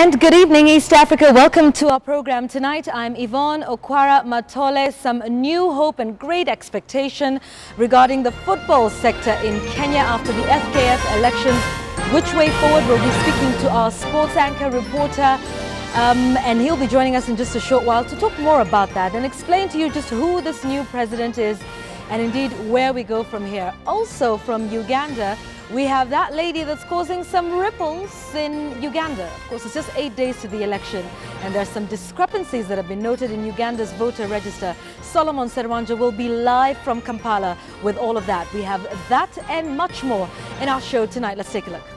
And good evening, East Africa. Welcome to our program tonight. I'm Yvonne Okwara Matole. Some new hope and great expectation regarding the football sector in Kenya after the FKF elections. Which way forward? We'll be speaking to our sports anchor reporter, and he'll be joining us in just a short while to talk more about that and explain to you just who this new president is and indeed where we go from here. Also from Uganda, we have that lady that's causing some ripples in Uganda. Of course, it's just 8 days to the election, and there are some discrepancies that have been noted in Uganda's voter register. Solomon Serwanja will be live from Kampala with all of that. We have that and much more in our show tonight. Let's take a look.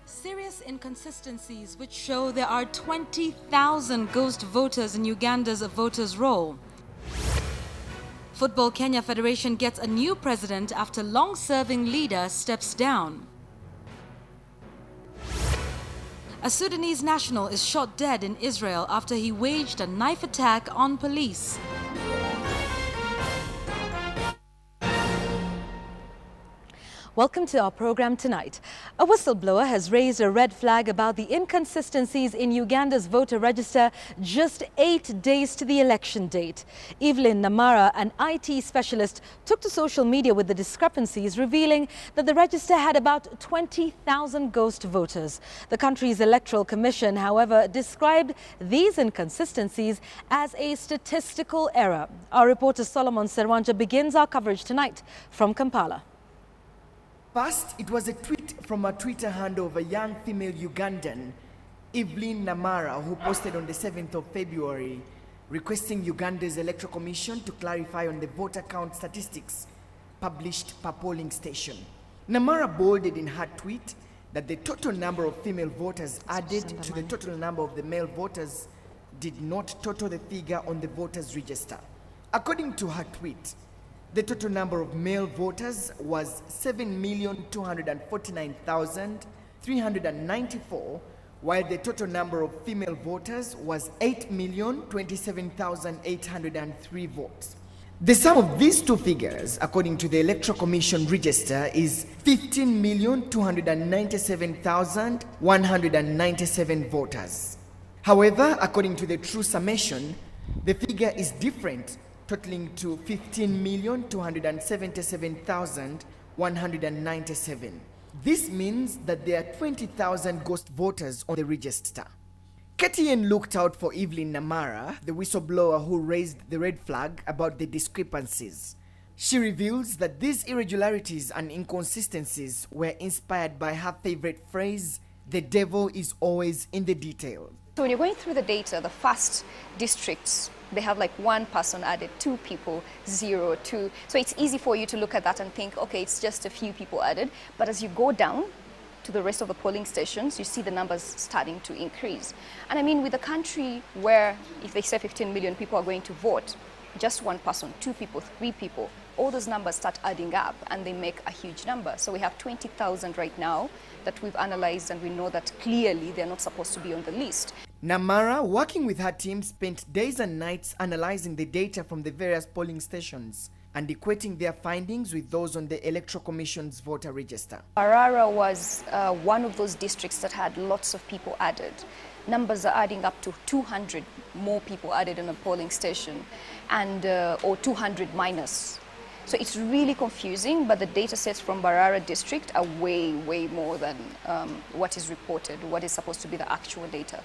Serious inconsistencies which show there are 20,000 ghost voters in Uganda's voters' roll. Football Kenya Federation gets a new president after long-serving leader steps down. A Sudanese national is shot dead in Israel after he waged a knife attack on police. Welcome to our program tonight. A whistleblower has raised a red flag about the inconsistencies in Uganda's voter register just 8 days to the election date. Evelyn Namara, an IT specialist, took to social media with the discrepancies, revealing that the register had about 20,000 ghost voters. The country's electoral commission, however, described these inconsistencies as a statistical error. Our reporter Solomon Serwanja begins our coverage tonight from Kampala. First, it was a tweet from a Twitter handle of a young female Ugandan, Evelyn Namara, who posted on the 7th of February, requesting Uganda's Electoral Commission to clarify on the voter count statistics published per polling station. Namara bolded in her tweet that the total number of female voters added to the total number of the male voters did not total the figure on the voters' register. According to her tweet, the total number of male voters was 7,249,394, while the total number of female voters was 8,027,803 votes. The sum of these two figures, according to the Electoral Commission register, is 15,297,197 voters. However, according to the true summation, the figure is different, totaling to 15,277,197. This means that there are 20,000 ghost voters on the register. KTN looked out for Evelyn Namara, the whistleblower who raised the red flag about the discrepancies. She reveals that these irregularities and inconsistencies were inspired by her favorite phrase, "The devil is always in the detail." So when you're going through the data, the first districts, they have like one person added, 2 people, 0, 2. So it's easy for you to look at that and think, okay, it's just a few people added. But as you go down to the rest of the polling stations, you see the numbers starting to increase. And I mean, with a country where if they say 15 million people are going to vote, just one person, 2 people, 3 people, all those numbers start adding up and they make a huge number. So we have 20,000 right now that we've analyzed, and we know that clearly they're not supposed to be on the list. Namara, working with her team, spent days and nights analyzing the data from the various polling stations and equating their findings with those on the Electoral Commission's voter register. Barara was one of those districts that had lots of people added. Numbers are adding up to 200 more people added in a polling station, and or 200 minus. So it's really confusing, but the data sets from Barara district are way more than what is reported, what is supposed to be the actual data.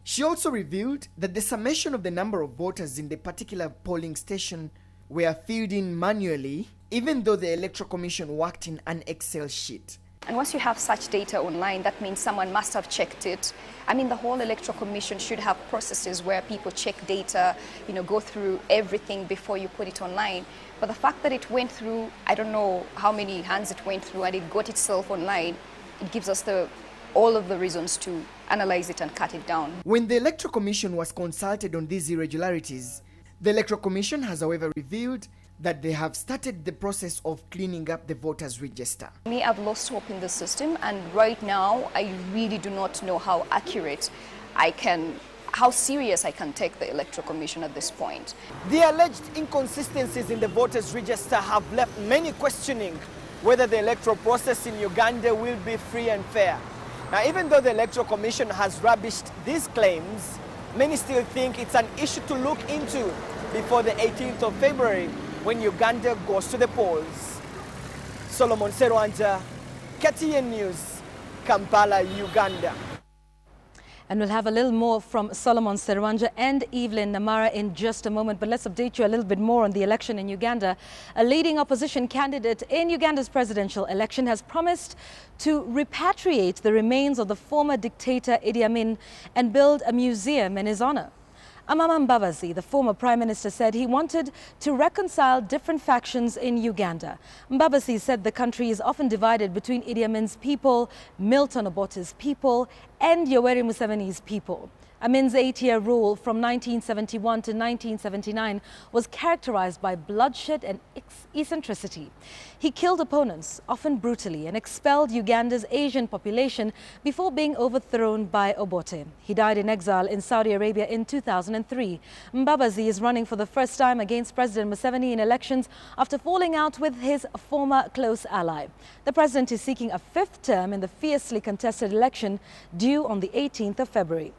She also revealed that the summation of the number of voters in the particular polling station were filled in manually, even though the Electoral Commission worked in an Excel sheet. And once you have such data online, that means someone must have checked it. I mean, the whole Electoral Commission should have processes where people check data, go through everything before you put it online. But the fact that it went through, I don't know how many hands it went through, and it got itself online, it gives us all of the reasons to analyze it and cut it down. When the Electoral Commission was consulted on these irregularities, the Electoral Commission has, however, revealed that they have started the process of cleaning up the voters' register. Me, I've lost hope in the system, and right now I really do not know how accurate how serious I can take the Electoral Commission at this point. The alleged inconsistencies in the voters' register have left many questioning whether the electoral process in Uganda will be free and fair. Now, even though the Electoral Commission has rubbished these claims, many still think it's an issue to look into before the 18th of February when Uganda goes to the polls. Solomon Serwanja, KTN News, Kampala, Uganda. And we'll have a little more from Solomon Serwanja and Evelyn Namara in just a moment. But let's update you a little bit more on the election in Uganda. A leading opposition candidate in Uganda's presidential election has promised to repatriate the remains of the former dictator Idi Amin and build a museum in his honor. Amama Mbabazi, the former prime minister, said he wanted to reconcile different factions in Uganda. Mbabazi said the country is often divided between Idi Amin's people, Milton Obote's people, and Yoweri Museveni's people. Amin's 8-year rule from 1971 to 1979 was characterized by bloodshed and eccentricity. He killed opponents, often brutally, and expelled Uganda's Asian population before being overthrown by Obote. He died in exile in Saudi Arabia in 2003. Mbabazi is running for the first time against President Museveni in elections after falling out with his former close ally. The president is seeking a 5th term in the fiercely contested election due on the 18th of February.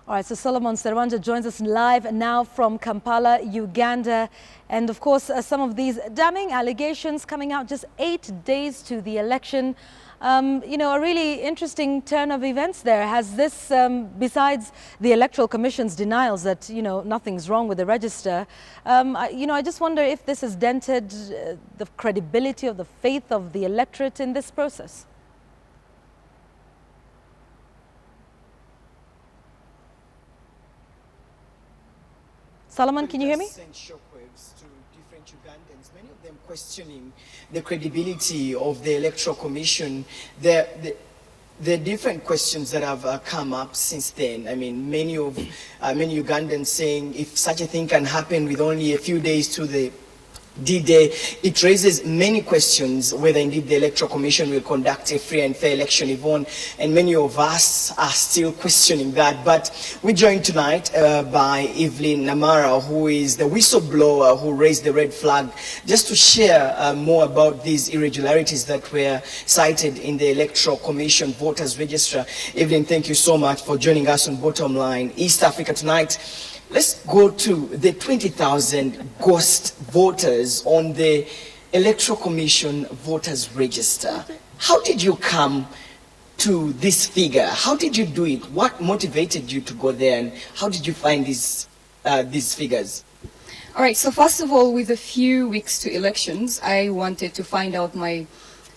All right, so Solomon Serwanja joins us live now from Kampala, Uganda. And of course, some of these damning allegations coming out just 8 days to the election. You know, a really interesting turn of events there. Has this, besides the Electoral Commission's denials that, you know, nothing's wrong with the register, I just wonder if this has dented the credibility of the faith of the electorate in this process. Solomon, can you hear me? Sent shockwaves to different Ugandans, many of them questioning the credibility of the Electoral Commission. The different questions that have come up since then. I mean, many Ugandans saying if such a thing can happen with only a few days to the D-Day, it raises many questions whether indeed the Electoral Commission will conduct a free and fair election, Yvonne, and many of us are still questioning that. But we're joined tonight by Evelyn Namara, who is the whistleblower who raised the red flag, just to share more about these irregularities that were cited in the Electoral Commission voters register. Evelyn, thank you so much for joining us on Bottomline East Africa tonight. Let's go to the 20,000 ghost voters on the Electoral Commission voters register. How did you come to this figure? How did you do it? What motivated you to go there, and how did you find these figures? All right, so first of all, with a few weeks to elections, I wanted to find out my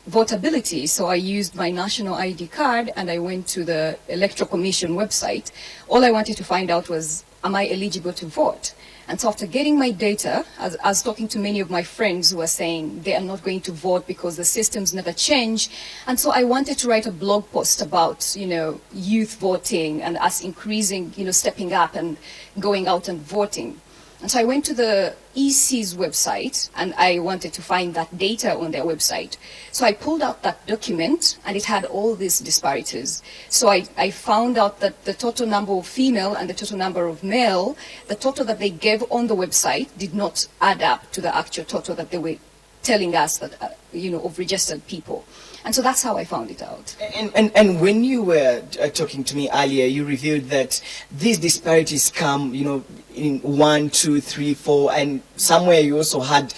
votability. So I used my national ID card and I went to the Electoral Commission website. All I wanted to find out was, am I eligible to vote? And so after getting my data, I was talking to many of my friends who were saying they are not going to vote because the systems never change. And so I wanted to write a blog post about, youth voting and us increasing, stepping up and going out and voting. And so I went to the EC's website and I wanted to find that data on their website. So I pulled out that document and it had all these disparities. So I found out that the total number of female and the total number of male, the total that they gave on the website did not add up to the actual total that they were telling us that, of registered people. And so that's how I found it out. And when you were talking to me earlier, you revealed that these disparities come, in 1, 2, 3, 4, and somewhere you also had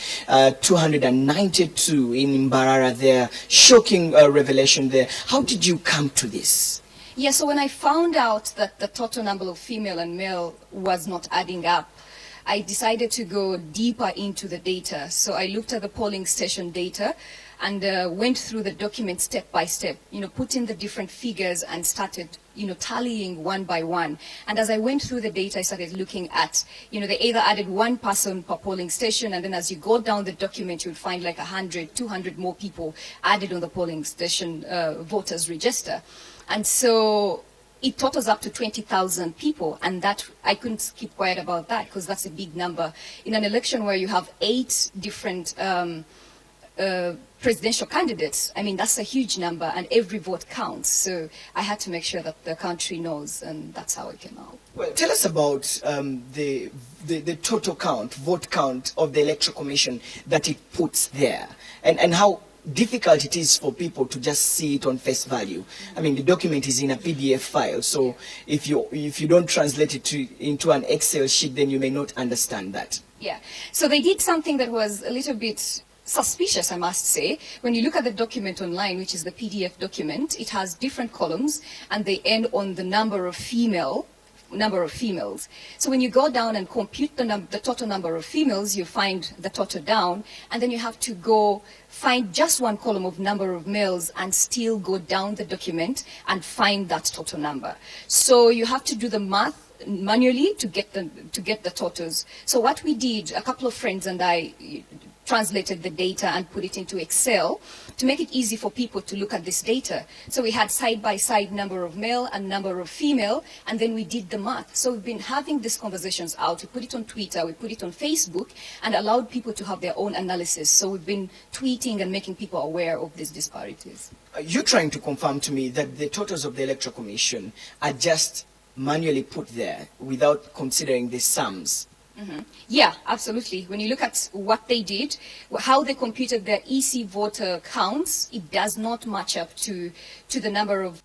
292 in Mbarara there. Shocking revelation there. How did you come to this? Yeah, so when I found out that the total number of female and male was not adding up, I decided to go deeper into the data. So I looked at the polling station data and went through the document step by step, put in the different figures and started, tallying one by one. And as I went through the data, I started looking at, they either added one person per polling station, and then as you go down the document, you'll find like 100, 200 more people added on the polling station voters register. And so it totals up to 20,000 people, and that I couldn't keep quiet about that because that's a big number. In an election where you have 8 different presidential candidates. I mean, that's a huge number, and every vote counts. So I had to make sure that the country knows, and that's how it came out. Well, tell us about the total count, vote count of the Electoral Commission that it puts there, and how difficult it is for people to just see it on face value. I mean, the document is in a PDF file, so if you don't translate it into an Excel sheet, then you may not understand that. Yeah. So they did something that was a little bit suspicious, I must say. When you look at the document online, which is the PDF document, it has different columns, and they end on the number of females. So when you go down and compute the total number of females, you find the total down, and then you have to go find just one column of number of males and still go down the document and find that total number. So you have to do the math manually to get the totals. So what we did, a couple of friends and I translated the data and put it into Excel to make it easy for people to look at this data. So we had side-by-side number of male and number of female, and then we did the math. So we've been having these conversations out. We put it on Twitter, we put it on Facebook, and allowed people to have their own analysis. So we've been tweeting and making people aware of these disparities. You're trying to confirm to me that the totals of the Electoral Commission are just manually put there without considering the sums. Mm-hmm. Yeah, absolutely. When you look at what they did, how they computed their EC voter counts, it does not match up to the number of